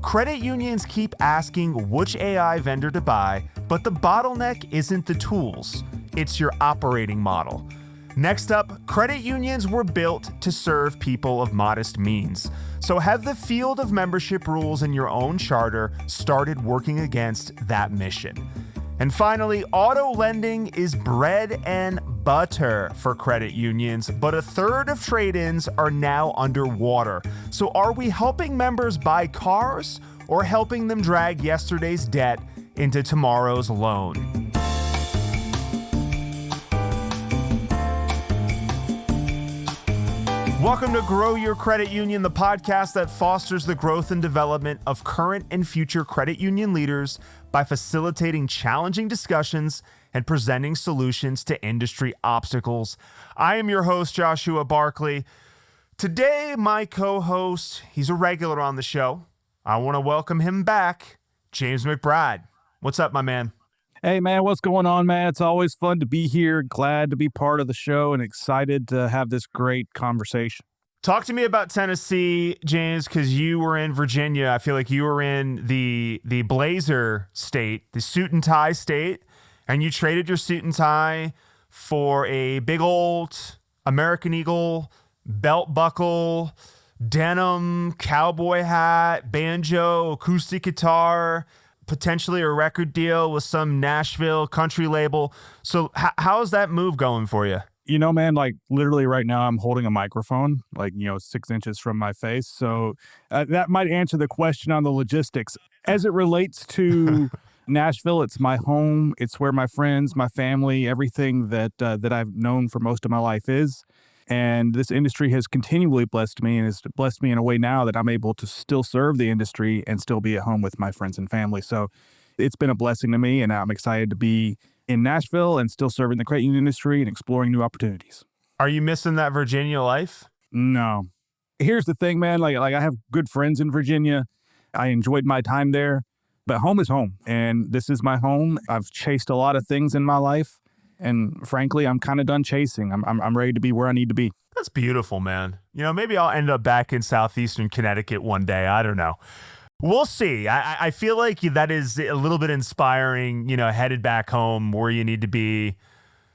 Credit unions keep asking which AI vendor to buy, but the bottleneck isn't the tools, it's your operating model. Next up, credit unions were built to serve people of modest means. So have the field of membership rules in your own charter started working against that mission. And finally, auto lending is bread and butter for credit unions, but a third of trade-ins are now underwater. So are we helping members buy cars or helping them drag yesterday's debt into tomorrow's loan? Welcome to Grow Your Credit Union, the podcast that fosters the growth and development of current and future credit union leaders by facilitating challenging discussions and presenting solutions to industry obstacles. I am your host, Joshua Barkley. Today, my co-host, he's a regular on the show. I want to welcome him back, James McBride. What's up, my man? Hey, man, what's going on, man? It's always fun to be here. Glad to be part of the show and excited to have this great conversation. Talk to me about Tennessee, James, because you were in Virginia. I feel like you were in the blazer state, the suit and tie state, and you traded your suit and tie for a big old American Eagle belt buckle, denim, cowboy hat, banjo, acoustic guitar, potentially a record deal with some Nashville country label. So how's that move going for you? You know, man, like literally right now I'm holding a microphone, 6 inches from my face. So that might answer the question on the logistics. As it relates to Nashville, it's my home. It's where my friends, my family, everything that I've known for most of my life is. And this industry has continually blessed me, and it's blessed me in a way now that I'm able to still serve the industry and still be at home with my friends and family. So it's been a blessing to me, and I'm excited to be in Nashville and still serving the credit union industry and exploring new opportunities. Are you missing that Virginia life? No. Here's the thing, man. Like I have good friends in Virginia. I enjoyed my time there, but home is home, and this is my home. I've chased a lot of things in my life. And frankly, I'm kind of done chasing. I'm ready to be where I need to be. That's beautiful, man. You know, maybe I'll end up back in southeastern Connecticut one day. I don't know. We'll see. I feel like that is a little bit inspiring, headed back home where you need to be,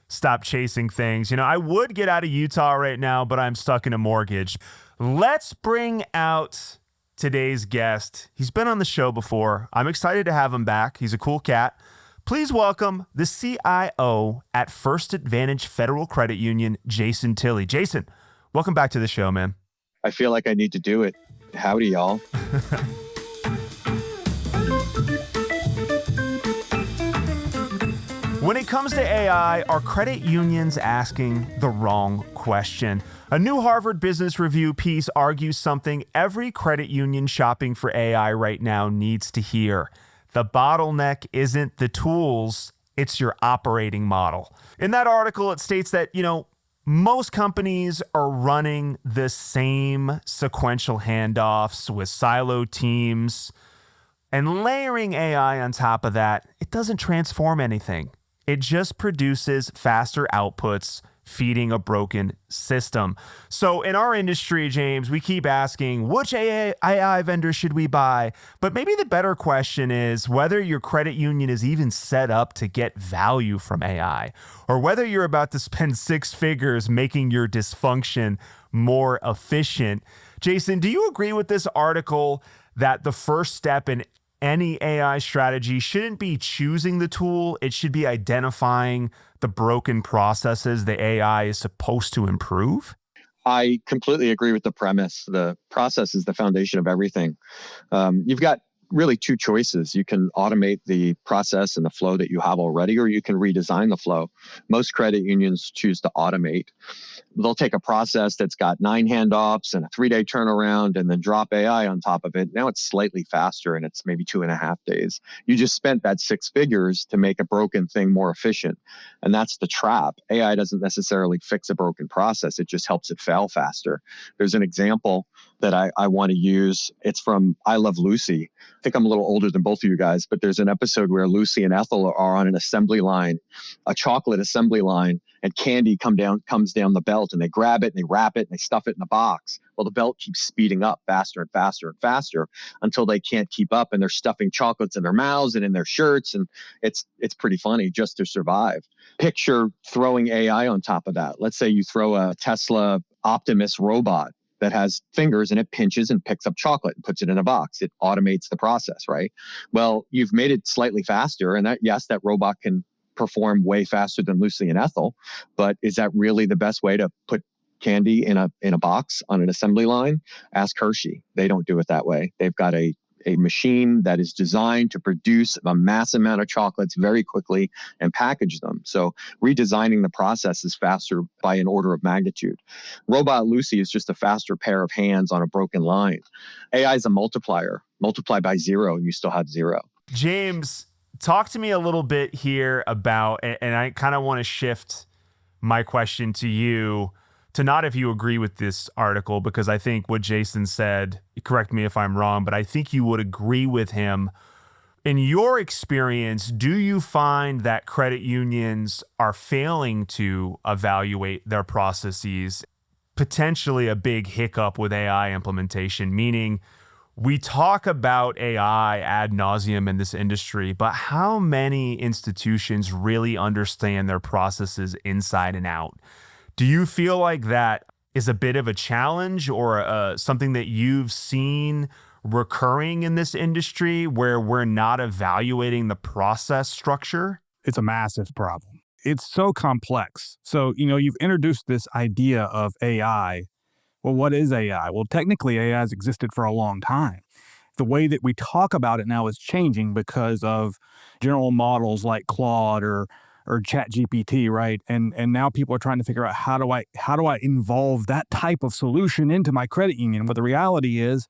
stop chasing things. I would get out of Utah right now, but I'm stuck in a mortgage. Let's bring out today's guest. He's been on the show before. I'm excited to have him back. He's a cool cat. Please welcome the CIO at First Advantage Federal Credit Union, Jason Tilley. Jason, welcome back to the show, man. I feel like I need to do it. Howdy, y'all. When it comes to AI, are credit unions asking the wrong question? A new Harvard Business Review piece argues something every credit union shopping for AI right now needs to hear. The bottleneck isn't the tools, it's your operating model. In that article, it states that, most companies are running the same sequential handoffs with siloed teams, and layering AI on top of that, it doesn't transform anything. It just produces faster outputs, feeding a broken system. So in our industry, James, we keep asking, which AI vendor should we buy? But maybe the better question is whether your credit union is even set up to get value from AI, or whether you're about to spend six figures making your dysfunction more efficient. Jason, do you agree with this article that the first step in any AI strategy shouldn't be choosing the tool, it should be identifying the broken processes the AI is supposed to improve? I completely agree with the premise. The process is the foundation of everything. You've got really two choices. You can automate the process and the flow that you have already, or you can redesign the flow. Most credit unions choose to automate. They'll take a process that's got 9 handoffs and a 3-day turnaround and then drop AI on top of it. Now it's slightly faster and it's maybe 2.5 days. You just spent that 6 figures to make a broken thing more efficient. And that's the trap. AI doesn't necessarily fix a broken process. It just helps it fail faster. There's an example that I want to use. It's from I Love Lucy. I think I'm a little older than both of you guys, but there's an episode where Lucy and Ethel are on an assembly line, a chocolate assembly line, and candy comes down the belt, and they grab it and they wrap it and they stuff it in a box. Well, the belt keeps speeding up faster and faster and faster until they can't keep up, and they're stuffing chocolates in their mouths and in their shirts, and it's pretty funny just to survive. Picture throwing AI on top of that. Let's say you throw a Tesla Optimus robot that has fingers and it pinches and picks up chocolate and puts it in a box. It automates the process, right? Well, you've made it slightly faster, and that robot can perform way faster than Lucy and Ethel, but is that really the best way to put candy in a box on an assembly line? Ask Hershey. They don't do it that way. They've got a machine that is designed to produce a mass amount of chocolates very quickly and package them. So redesigning the process is faster by an order of magnitude. Robot Lucy is just a faster pair of hands on a broken line. AI is a multiplier. Multiply by 0, and you still have 0. James, talk to me a little bit here about, and I kind of want to shift my question to you, to not if you agree with this article, because I think what Jason said, correct me if I'm wrong, but I think you would agree with him. In your experience, do you find that credit unions are failing to evaluate their processes? Potentially a big hiccup with AI implementation, meaning we talk about AI ad nauseum in this industry, but how many institutions really understand their processes inside and out? Do you feel like that is a bit of a challenge, or something that you've seen recurring in this industry where we're not evaluating the process structure? It's a massive problem. It's so complex. So, you've introduced this idea of AI. Well, what is AI? Well, technically, AI has existed for a long time. The way that we talk about it now is changing because of general models like Claude or ChatGPT, right? And now people are trying to figure out how do I involve that type of solution into my credit union? Well, the reality is,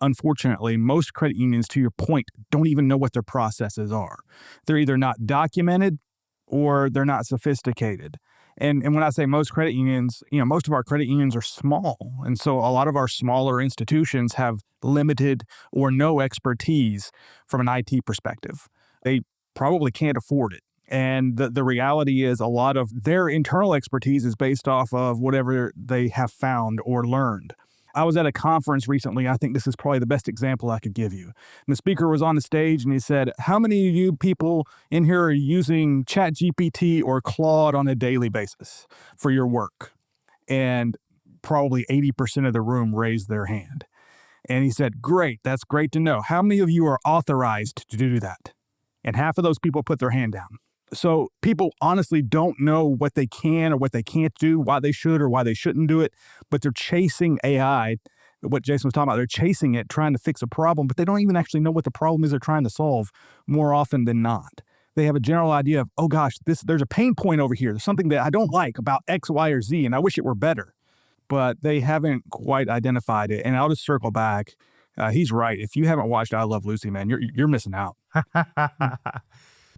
unfortunately, most credit unions, to your point, don't even know what their processes are. They're either not documented or they're not sophisticated. And when I say most credit unions, most of our credit unions are small. And so a lot of our smaller institutions have limited or no expertise from an IT perspective. They probably can't afford it. And the reality is a lot of their internal expertise is based off of whatever they have found or learned. I was at a conference recently. I think this is probably the best example I could give you. And the speaker was on the stage and he said, how many of you people in here are using ChatGPT or Claude on a daily basis for your work? And probably 80% of the room raised their hand. And he said, great, that's great to know. How many of you are authorized to do that? And half of those people put their hand down. So people honestly don't know what they can or what they can't do, why they should or why they shouldn't do it, but they're chasing AI, what Jason was talking about. They're chasing it, trying to fix a problem, but they don't even actually know what the problem is they're trying to solve more often than not. They have a general idea of, oh gosh, there's a pain point over here. There's something that I don't like about X, Y, or Z, and I wish it were better. But they haven't quite identified it. And I'll just circle back. He's right. If you haven't watched I Love Lucy, man, you're missing out.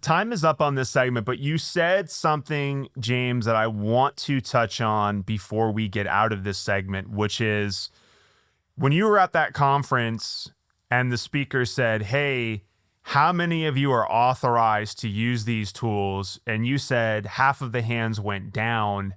Time is up on this segment, but you said something, James, that I want to touch on before we get out of this segment, which is when you were at that conference and the speaker said, hey, how many of you are authorized to use these tools? And you said half of the hands went down.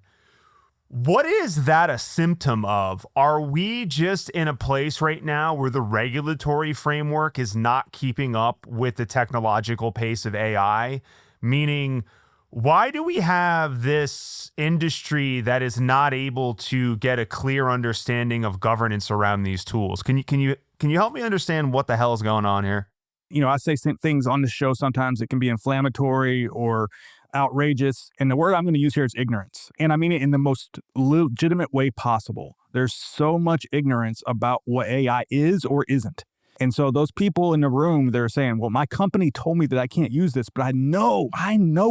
What is that a symptom of? Are we just in a place right now where the regulatory framework is not keeping up with the technological pace of AI? Meaning, why do we have this industry that is not able to get a clear understanding of governance around these tools? Can you help me understand what the hell is going on here? I say things on the show sometimes that can be inflammatory or outrageous. And the word I'm going to use here is ignorance. And I mean it in the most legitimate way possible. There's so much ignorance about what AI is or isn't. And so those people in the room, they're saying, well, my company told me that I can't use this, but I know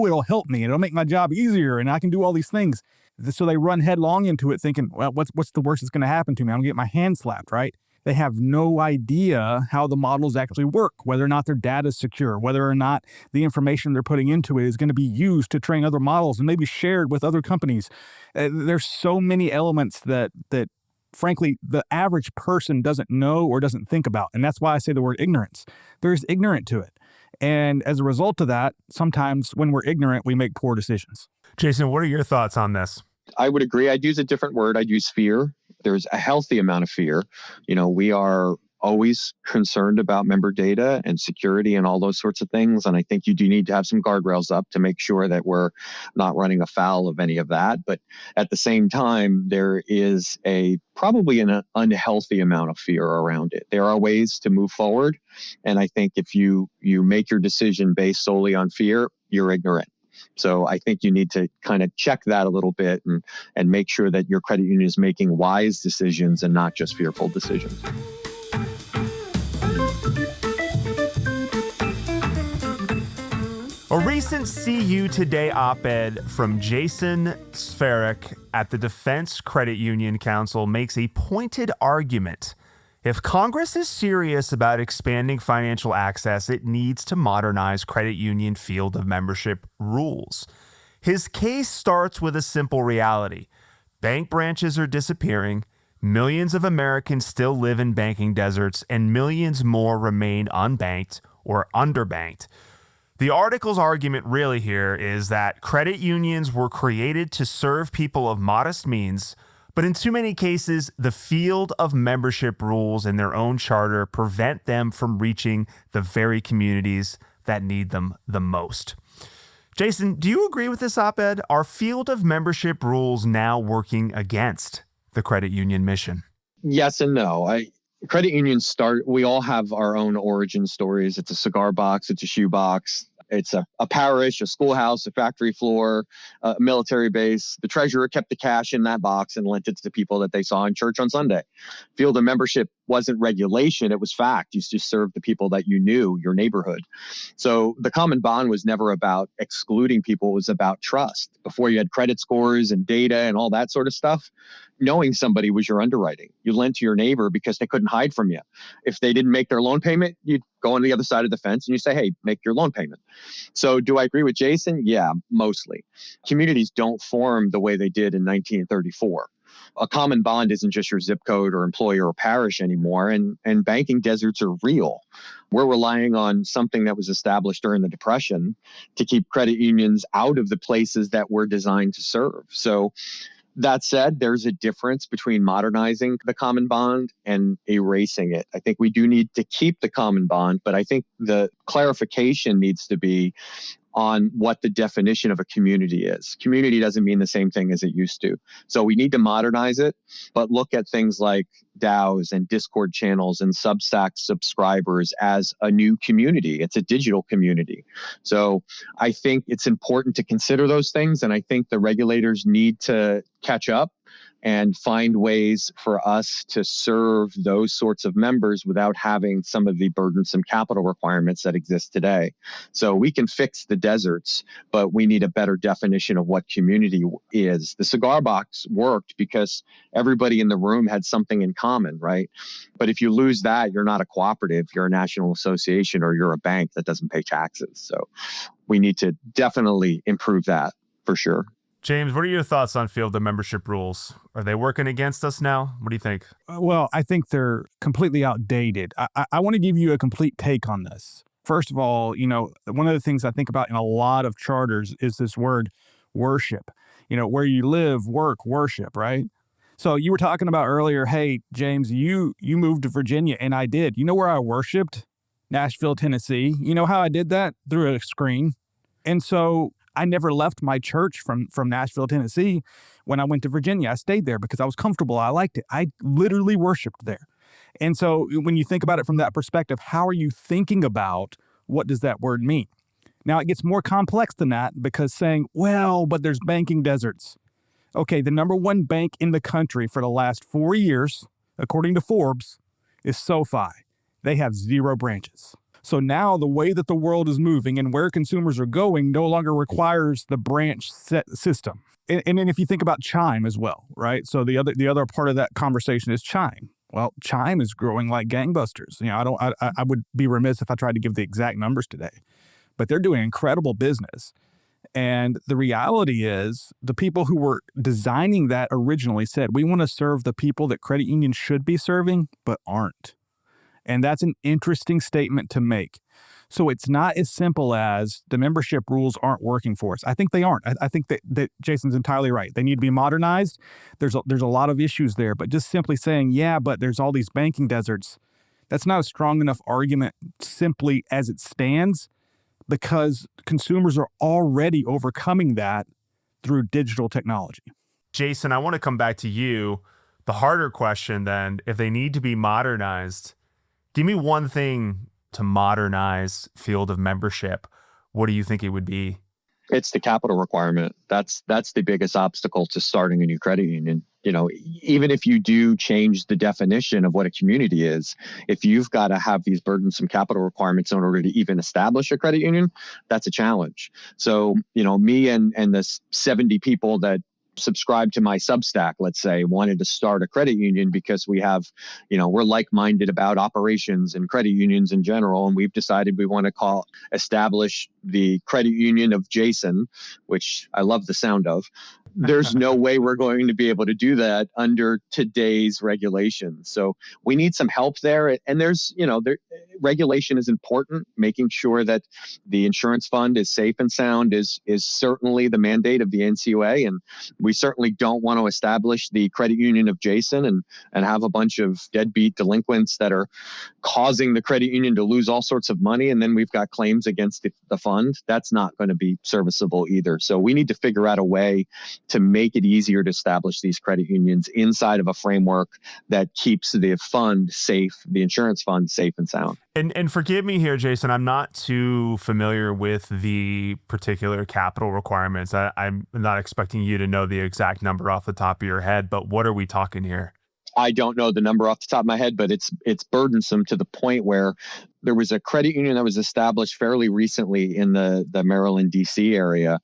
it'll help me. It'll make my job easier and I can do all these things. So they run headlong into it thinking, well, what's the worst that's going to happen to me? I'm going to get my hand slapped, right? They have no idea how the models actually work, whether or not their data is secure, whether or not the information they're putting into it is going to be used to train other models and maybe shared with other companies. There's so many elements that frankly, the average person doesn't know or doesn't think about. And that's why I say the word ignorance. There's ignorant to it. And as a result of that, sometimes when we're ignorant, we make poor decisions. Jason, what are your thoughts on this? I would agree. I'd use a different word. I'd use fear. there's a healthy amount of fear. We are always concerned about member data and security and all those sorts of things. And I think you do need to have some guardrails up to make sure that we're not running afoul of any of that. But at the same time, there is probably an unhealthy amount of fear around it. There are ways to move forward. And I think if you make your decision based solely on fear, you're ignorant. So I think you need to kind of check that a little bit and make sure that your credit union is making wise decisions and not just fearful decisions. A recent CU Today op-ed from Jason Sferic at the Defense Credit Union Council makes a pointed argument. If Congress is serious about expanding financial access, it needs to modernize credit union field of membership rules. His case starts with a simple reality. Bank branches are disappearing, millions of Americans still live in banking deserts, and millions more remain unbanked or underbanked. The article's argument really here is that credit unions were created to serve people of modest means, but in too many cases, the field of membership rules in their own charter prevent them from reaching the very communities that need them the most. Jason, do you agree with this op-ed? Are field of membership rules now working against the credit union mission? Yes and no. Credit unions we all have our own origin stories. It's a cigar box, it's a shoe box, it's a parish, a schoolhouse, a factory floor, a military base. The treasurer kept the cash in that box and lent it to the people that they saw in church on Sunday. Field of membership wasn't regulation, it was fact. You just served the people that you knew, your neighborhood. So the common bond was never about excluding people, it was about trust. Before you had credit scores and data and all that sort of stuff, knowing somebody was your underwriting. You lent to your neighbor because they couldn't hide from you. If they didn't make their loan payment, you'd go on the other side of the fence and you say, hey, make your loan payment. So do I agree with Jason? Yeah, mostly. Communities don't form the way they did in 1934. A common bond isn't just your zip code or employer or parish anymore, and banking deserts are real. We're relying on something that was established during the Depression to keep credit unions out of the places that we're designed to serve. So that said, there's a difference between modernizing the common bond and erasing it. I think we do need to keep the common bond, but I think the clarification needs to be on what the definition of a community is. Community doesn't mean the same thing as it used to. So we need to modernize it, but look at things like DAOs and Discord channels and Substack subscribers as a new community. It's a digital community. So I think it's important to consider those things. And I think the regulators need to catch up and find ways for us to serve those sorts of members without having some of the burdensome capital requirements that exist today. So we can fix the deserts, but we need a better definition of what community is. The cigar box worked because everybody in the room had something in common, right? But if you lose that, you're not a cooperative, you're a national association, or you're a bank that doesn't pay taxes. So we need to definitely improve that for sure. James, what are your thoughts on field of membership rules? Are they working against us now? What do you think? Well, I think they're completely outdated. I want to give you a complete take on this. First of all, one of the things I think about in a lot of charters is this word worship. Where you live, work, worship, right? So you were talking about earlier, hey, James, you moved to Virginia, and I did. You know where I worshiped? Nashville, Tennessee. You know how I did that? Through a screen. And so I never left my church from Nashville, Tennessee. When I went to Virginia, I stayed there because I was comfortable. I liked it. I literally worshiped there. And so when you think about it from that perspective, how are you thinking about what does that word mean? Now, it gets more complex than that because saying, well, but there's banking deserts. Okay, the number one bank in the country for the last 4 years, according to Forbes, is SoFi. They have 0 branches. So now the way that the world is moving and where consumers are going no longer requires the branch system. And then if you think about Chime as well, right? So the other part of that conversation is Chime. Well, Chime is growing like gangbusters. I would be remiss if I tried to give the exact numbers today, but they're doing incredible business. And the reality is the people who were designing that originally said, we want to serve the people that credit unions should be serving, but aren't. And that's an interesting statement to make. So it's not as simple as the membership rules aren't working for us. I think they aren't. I think that Jason's entirely right. They need to be modernized. There's a lot of issues there, but just simply saying, yeah, but there's all these banking deserts, that's not a strong enough argument simply as it stands, because consumers are already overcoming that through digital technology. Jason, I want to come back to you. The harder question then, if they need to be modernized, give me one thing to modernize field of membership. What do you think it would be? It's the capital requirement. That's the biggest obstacle to starting a new credit union. Even if you do change the definition of what a community is, if you've got to have these burdensome capital requirements in order to even establish a credit union, that's a challenge. So, me and the 70 people that subscribe to my Substack, let's say, wanted to start a credit union because we have, we're like-minded about operations and credit unions in general. And we've decided we want to establish the credit union of Jason, which I love the sound of. There's no way we're going to be able to do that under today's regulations. So we need some help there. And there's, regulation is important. Making sure that the insurance fund is safe and sound is certainly the mandate of the NCUA. And we certainly don't want to establish the credit union of Jason and have a bunch of deadbeat delinquents that are causing the credit union to lose all sorts of money. And then we've got claims against the fund. That's not going to be serviceable either. So we need to figure out a way to make it easier to establish these credit unions inside of a framework that keeps the fund safe, the insurance fund safe and sound. And forgive me here, Jason, I'm not too familiar with the particular capital requirements. I'm not expecting you to know the exact number off the top of your head, but what are we talking here? I don't know the number off the top of my head, but it's burdensome to the point where there was a credit union that was established fairly recently in the Maryland, D.C. area,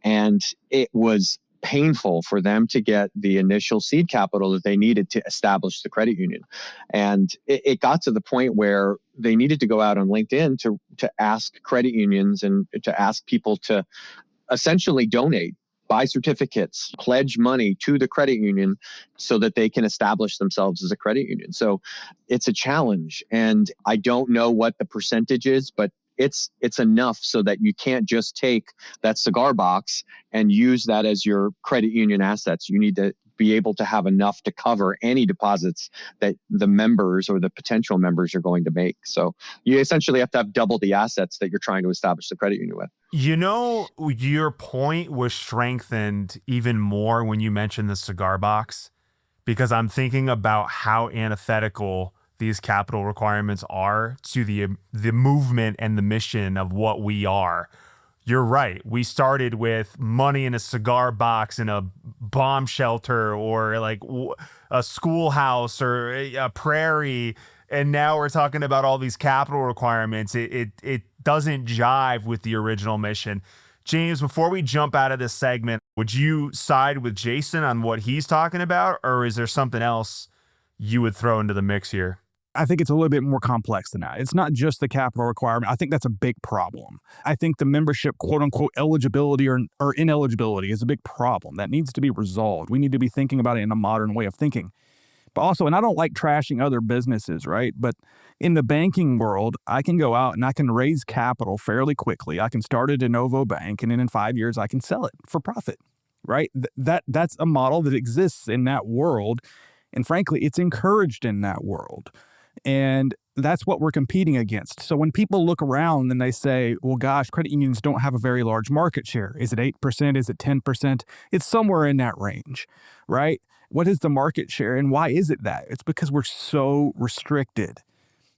and it was painful for them to get the initial seed capital that they needed to establish the credit union. And it got to the point where they needed to go out on LinkedIn to ask credit unions and to ask people to essentially donate, buy certificates, pledge money to the credit union so that they can establish themselves as a credit union. So it's a challenge. And I don't know what the percentage is, but it's enough so that you can't just take that cigar box and use that as your credit union assets. You need to be able to have enough to cover any deposits that the members or the potential members are going to make. So you essentially have to have double the assets that you're trying to establish the credit union with. Your point was strengthened even more when you mentioned the cigar box, because I'm thinking about how antithetical these capital requirements are to the movement and the mission of what we are. You're right. We started with money in a cigar box in a bomb shelter or like a schoolhouse or a prairie. And now we're talking about all these capital requirements. It doesn't jive with the original mission. James, before we jump out of this segment, would you side with Jason on what he's talking about? Or is there something else you would throw into the mix here? I think it's a little bit more complex than that. It's not just the capital requirement. I think that's a big problem. I think the membership, quote unquote, eligibility or ineligibility is a big problem that needs to be resolved. We need to be thinking about it in a modern way of thinking. But also, and I don't like trashing other businesses, right? But in the banking world, I can go out and I can raise capital fairly quickly. I can start a de novo bank, and then in 5 years, I can sell it for profit, right? That's a model that exists in that world. And frankly, it's encouraged in that world. And that's what we're competing against. So when people look around and they say, well, gosh, credit unions don't have a very large market share. Is it 8%? Is it 10%? It's somewhere in that range, right? What is the market share and why is it that? It's because we're so restricted.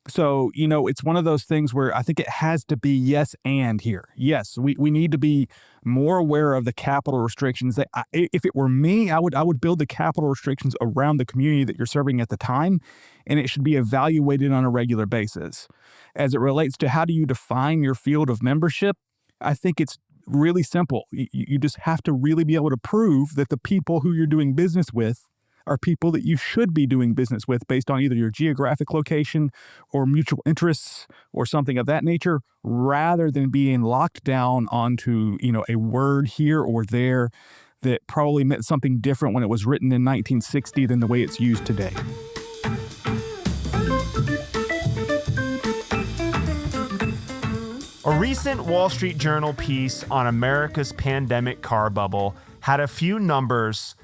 So, it's one of those things where I think it has to be yes and here. Yes, we need to be more aware of the capital restrictions. If it were me, I would build the capital restrictions around the community that you're serving at the time, and it should be evaluated on a regular basis. As it relates to how do you define your field of membership, I think it's really simple. You just have to really be able to prove that the people who you're doing business with are people that you should be doing business with based on either your geographic location or mutual interests or something of that nature, rather than being locked down onto, a word here or there that probably meant something different when it was written in 1960 than the way it's used today. A recent Wall Street Journal piece on America's pandemic car bubble had a few numbers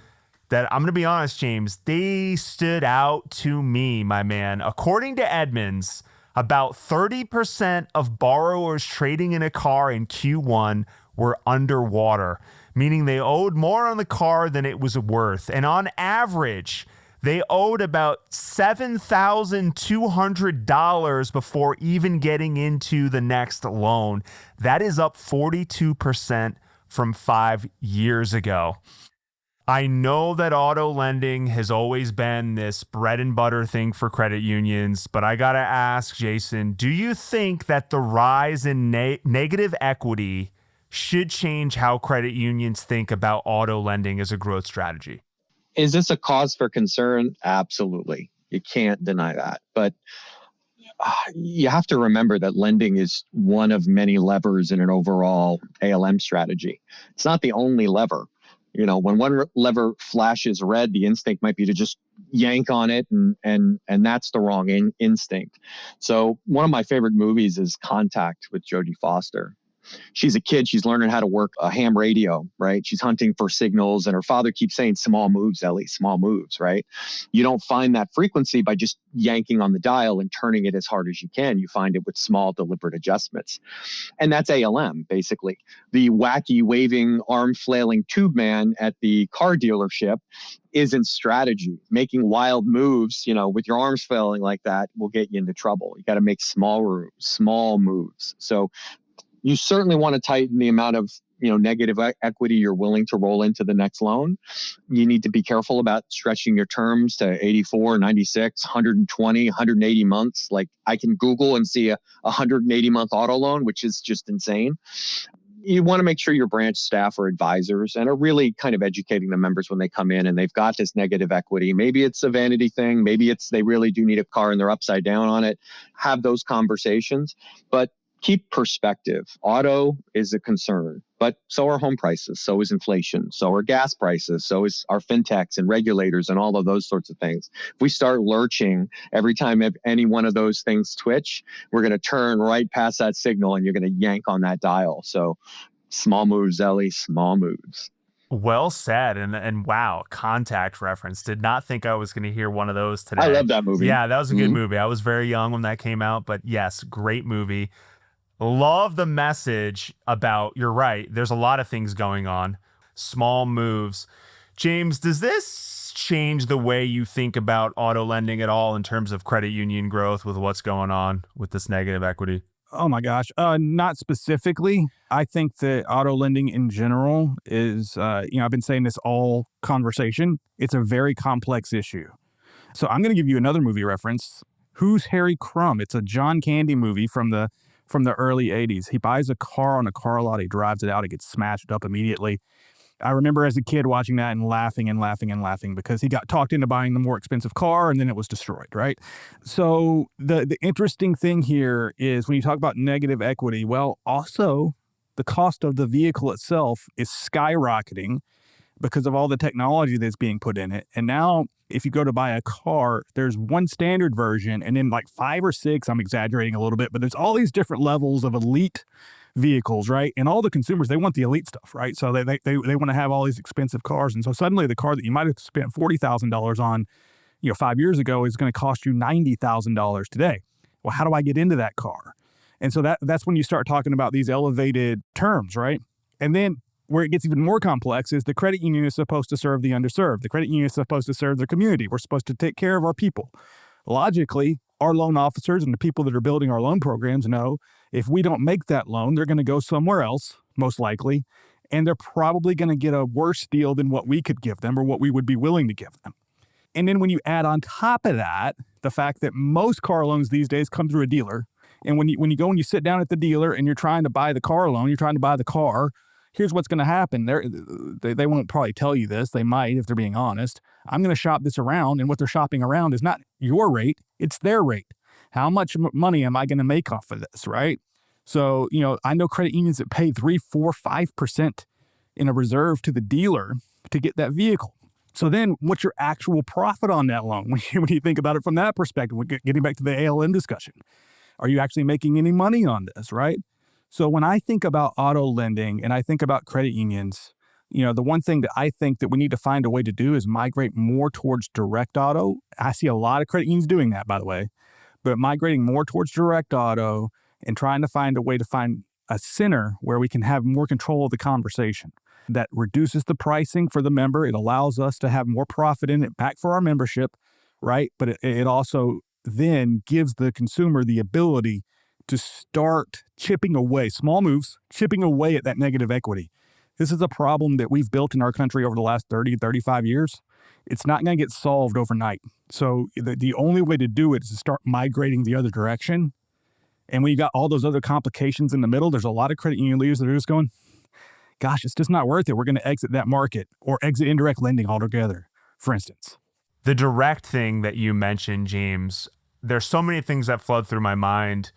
that, I'm going to be honest, James, they stood out to me, my man. According to Edmunds, about 30% of borrowers trading in a car in Q1 were underwater, meaning they owed more on the car than it was worth. And on average, they owed about $7,200 before even getting into the next loan. That is up 42% from 5 years ago. I know that auto lending has always been this bread and butter thing for credit unions, but I got to ask, Jason, do you think that the rise in negative equity should change how credit unions think about auto lending as a growth strategy? Is this a cause for concern? Absolutely. You can't deny that. But you have to remember that lending is one of many levers in an overall ALM strategy. It's not the only lever. You know, when one lever flashes red, the instinct might be to just yank on it, and that's the wrong instinct. So one of my favorite movies is Contact with Jodie Foster. She's a kid. She's learning how to work a ham radio, right? She's hunting for signals, and her father keeps saying, small moves, Ellie, small moves, right? You don't find that frequency by just yanking on the dial and turning it as hard as you can. You find it with small, deliberate adjustments. And that's ALM, basically. The wacky, waving, arm flailing tube man at the car dealership isn't strategy. Making wild moves, you know, with your arms flailing like that will get you into trouble. You got to make small moves. So you certainly want to tighten the amount of, you know, negative equity you're willing to roll into the next loan. You need to be careful about stretching your terms to 84, 96, 120, 180 months. Like, I can Google and see a 180-month auto loan, which is just insane. You want to make sure your branch staff or advisors and are really kind of educating the members when they come in and they've got this negative equity. Maybe it's a vanity thing. Maybe it's they really do need a car and they're upside down on it. Have those conversations. But keep perspective. Auto is a concern, but so are home prices. So is inflation. So are gas prices. So is our fintechs and regulators and all of those sorts of things. If we start lurching every time any one of those things twitch, we're going to turn right past that signal and you're going to yank on that dial. So small moves, Ellie, small moves. Well said. And wow, Contact reference. Did not think I was going to hear one of those today. I love that movie. Yeah, that was a good movie. I was very young when that came out, but yes, great movie. Love the message about, you're right, there's a lot of things going on, small moves. James, does this change the way you think about auto lending at all in terms of credit union growth with what's going on with this negative equity? Oh my gosh. Not specifically. I think that auto lending in general is, I've been saying this all conversation. It's a very complex issue. So I'm going to give you another movie reference. Who's Harry Crumb? It's a John Candy movie from the early 80s. He buys a car on a car lot. He drives it out. It gets smashed up immediately. I remember as a kid watching that and laughing because he got talked into buying the more expensive car and then it was destroyed, right? So the interesting thing here is when you talk about negative equity, well, also the cost of the vehicle itself is skyrocketing because of all the technology that's being put in it. And now if you go to buy a car, there's one standard version and then like 5 or 6, I'm exaggerating a little bit, but there's all these different levels of elite vehicles, right? And all the consumers, they want the elite stuff, right? So they want to have all these expensive cars. And so suddenly the car that you might have spent $40,000 on, 5 years ago is going to cost you $90,000 today. Well, how do I get into that car? And so that's when you start talking about these elevated terms, right? And then where it gets even more complex is the credit union is supposed to serve the underserved. The credit union is supposed to serve the community. We're supposed to take care of our people. Logically, our loan officers and the people that are building our loan programs know if we don't make that loan, they're going to go somewhere else, most likely, and they're probably going to get a worse deal than what we could give them or what we would be willing to give them. And then when you add on top of that, the fact that most car loans these days come through a dealer, and when you go and you sit down at the dealer and you're trying to buy the car loan, you're trying to buy the car, here's what's going to happen. They won't probably tell you this. They might if they're being honest. I'm going to shop this around, and what they're shopping around is not your rate, it's their rate. How much money am I going to make off of this, right? So, I know credit unions that pay 3%, 4%, 5% in a reserve to the dealer to get that vehicle. So then what's your actual profit on that loan when you think about it from that perspective? Getting back to the ALM discussion. Are you actually making any money on this, right? So when I think about auto lending and I think about credit unions, the one thing that I think that we need to find a way to do is migrate more towards direct auto. I see a lot of credit unions doing that, by the way, but migrating more towards direct auto and trying to find a way to find a center where we can have more control of the conversation. That reduces the pricing for the member. It allows us to have more profit in it back for our membership, right? But it also then gives the consumer the ability to start chipping away, small moves, chipping away at that negative equity. This is a problem that we've built in our country over the last 30, 35 years. It's not going to get solved overnight. So the only way to do it is to start migrating the other direction. And when you got all those other complications in the middle, there's a lot of credit union leaders that are just going, gosh, it's just not worth it. We're going to exit that market or exit indirect lending altogether, for instance. The direct thing that you mentioned, James, there's so many things that flood through my mind.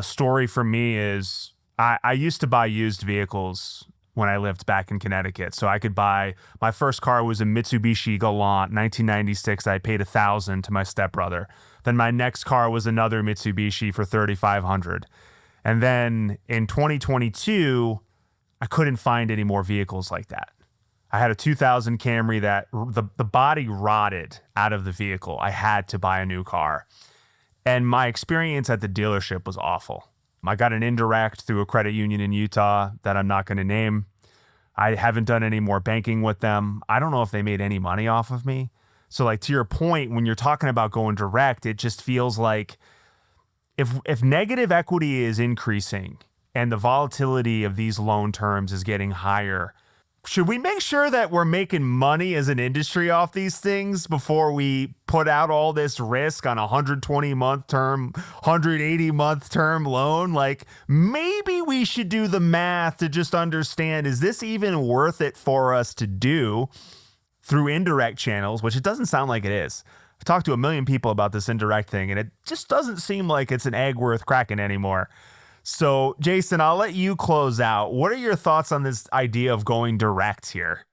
Story for me is I used to buy used vehicles when I lived back in Connecticut. So I could buy, my first car was a Mitsubishi Galant, 1996. I paid $1,000 to my stepbrother. Then my next car was another Mitsubishi for $3,500. And then in 2022, I couldn't find any more vehicles like that. I had a 2000 Camry that the body rotted out of the vehicle. I had to buy a new car. And my experience at the dealership was awful. I got an indirect through a credit union in Utah that I'm not going to name. I haven't done any more banking with them. I don't know if they made any money off of me. So like to your point, when you're talking about going direct, it just feels like if negative equity is increasing and the volatility of these loan terms is getting higher, should we make sure that we're making money as an industry off these things before we put out all this risk on a 120-month term, 180-month term loan? Like maybe we should do the math to just understand, is this even worth it for us to do through indirect channels, which it doesn't sound like it is. I've talked to a million people about this indirect thing, and it just doesn't seem like it's an egg worth cracking anymore. So, Jason, I'll let you close out. What are your thoughts on this idea of going direct here?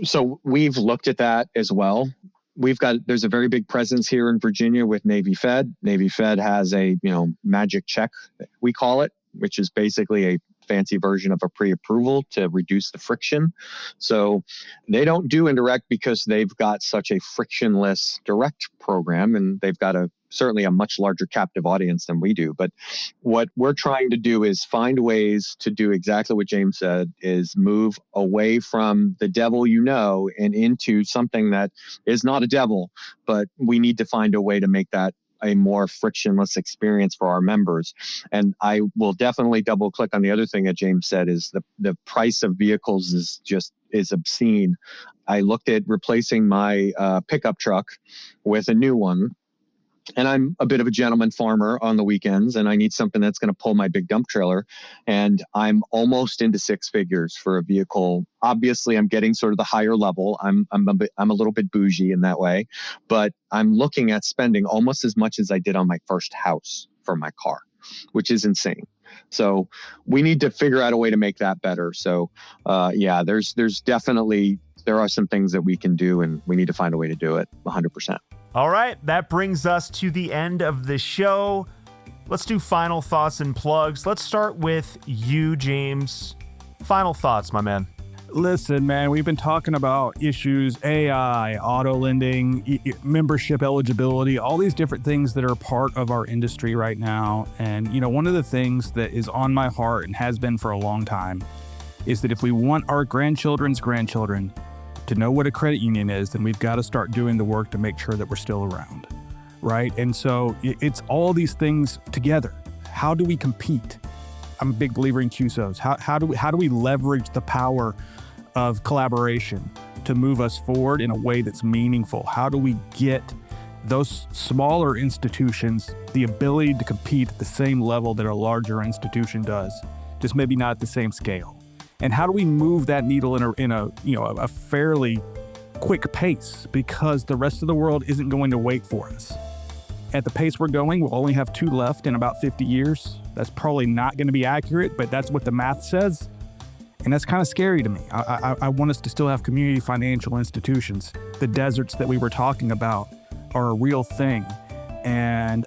So we've looked at that as well. There's a very big presence here in Virginia with Navy Fed. Navy Fed has a, magic check, we call it, which is basically a fancy version of a pre-approval to reduce the friction. So they don't do indirect because they've got such a frictionless direct program, and they've got certainly a much larger captive audience than we do. But what we're trying to do is find ways to do exactly what James said, is move away from the devil, and into something that is not a devil, but we need to find a way to make that a more frictionless experience for our members. And I will definitely double click on the other thing that James said, is the price of vehicles is obscene. I looked at replacing my pickup truck with a new one. And I'm a bit of a gentleman farmer on the weekends, and I need something that's going to pull my big dump trailer. And I'm almost into six figures for a vehicle. Obviously, I'm getting sort of the higher level. I'm a little bit bougie in that way, but I'm looking at spending almost as much as I did on my first house for my car, which is insane. So we need to figure out a way to make that better. So there's definitely, there are some things that we can do, and we need to find a way to do it 100%. All right, that brings us to the end of the show. Let's do final thoughts and plugs. Let's start with you, James. Final thoughts, my man. Listen, man, we've been talking about issues, AI, auto lending, membership eligibility, all these different things that are part of our industry right now. And, one of the things that is on my heart and has been for a long time is that if we want our grandchildren's grandchildren to know what a credit union is, then we've got to start doing the work to make sure that we're still around, right? And so it's all these things together. How do we compete? I'm a big believer in QSOs. How do we leverage the power of collaboration to move us forward in a way that's meaningful? How do we get those smaller institutions the ability to compete at the same level that a larger institution does, just maybe not at the same scale? And how do we move that needle in a fairly quick pace, because the rest of the world isn't going to wait for us. At the pace we're going, we'll only have 2 left in about 50 years. That's probably not going to be accurate, but that's what the math says. And that's kind of scary to me. I want us to still have community financial institutions. The deserts that we were talking about are a real thing. And,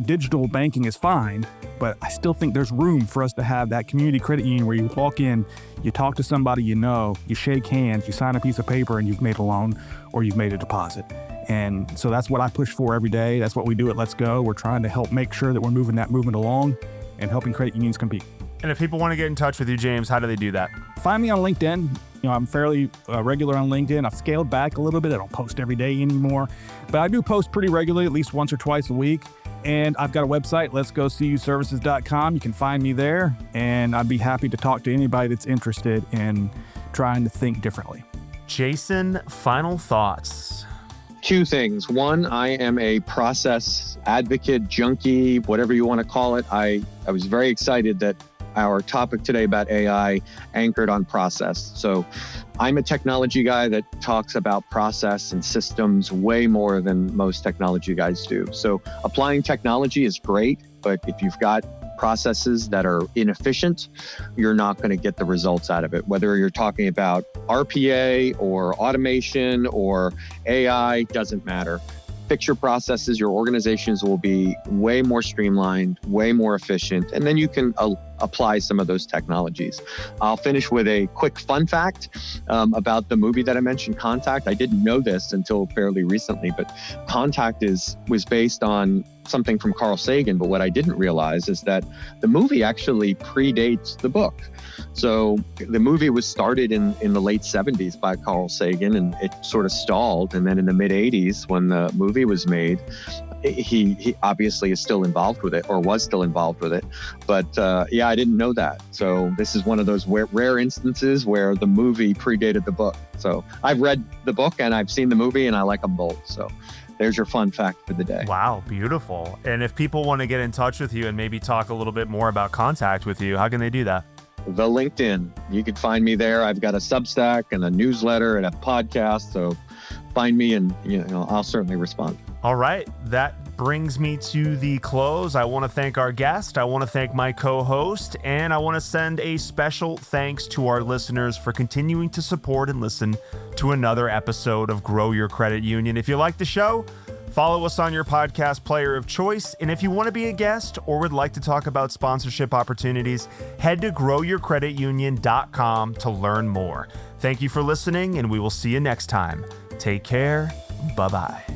digital banking is fine, but I still think there's room for us to have that community credit union where you walk in, you talk to somebody you know, you shake hands, you sign a piece of paper, and you've made a loan or you've made a deposit. And so that's what I push for every day. That's what we do at Let's Go. We're trying to help make sure that we're moving that movement along and helping credit unions compete. And if people want to get in touch with you, James, how do they do that? Find me on LinkedIn. I'm fairly regular on LinkedIn. I've scaled back a little bit. I don't post every day anymore, but I do post pretty regularly, at least once or twice a week. And I've got a website, letsgocuservices.com. You can find me there, and I'd be happy to talk to anybody that's interested in trying to think differently. Jason, final thoughts. Two things. One, I am a process advocate, junkie, whatever you want to call it. I was very excited that our topic today about AI anchored on process. So I'm a technology guy that talks about process and systems way more than most technology guys do. So applying technology is great, but if you've got processes that are inefficient, you're not going to get the results out of it. Whether you're talking about RPA or automation or AI, doesn't matter. Fix your processes, your organizations will be way more streamlined, way more efficient, and then you can apply some of those technologies. I'll finish with a quick fun fact about the movie that I mentioned, Contact. I didn't know this until fairly recently, but Contact was based on something from Carl Sagan, but what I didn't realize is that the movie actually predates the book. So the movie was started in the late 70s by Carl Sagan, and it sort of stalled. And then in the mid 80s, when the movie was made, he obviously is still involved with it, or was still involved with it. But yeah, I didn't know that. So this is one of those rare instances where the movie predated the book. So I've read the book and I've seen the movie, and I like them both. So there's your fun fact for the day. Wow, beautiful. And if people want to get in touch with you and maybe talk a little bit more about Contact with you, how can they do that? The LinkedIn. You can find me there. I've got a Substack and a newsletter and a podcast. So find me, and I'll certainly respond. All right. That brings me to the close. I want to thank our guest. I want to thank my co-host, and I want to send a special thanks to our listeners for continuing to support and listen to another episode of Grow Your Credit Union. If you like the show, follow us on your podcast player of choice. And if you want to be a guest or would like to talk about sponsorship opportunities, head to growyourcreditunion.com to learn more. Thank you for listening, and we will see you next time. Take care. Bye-bye.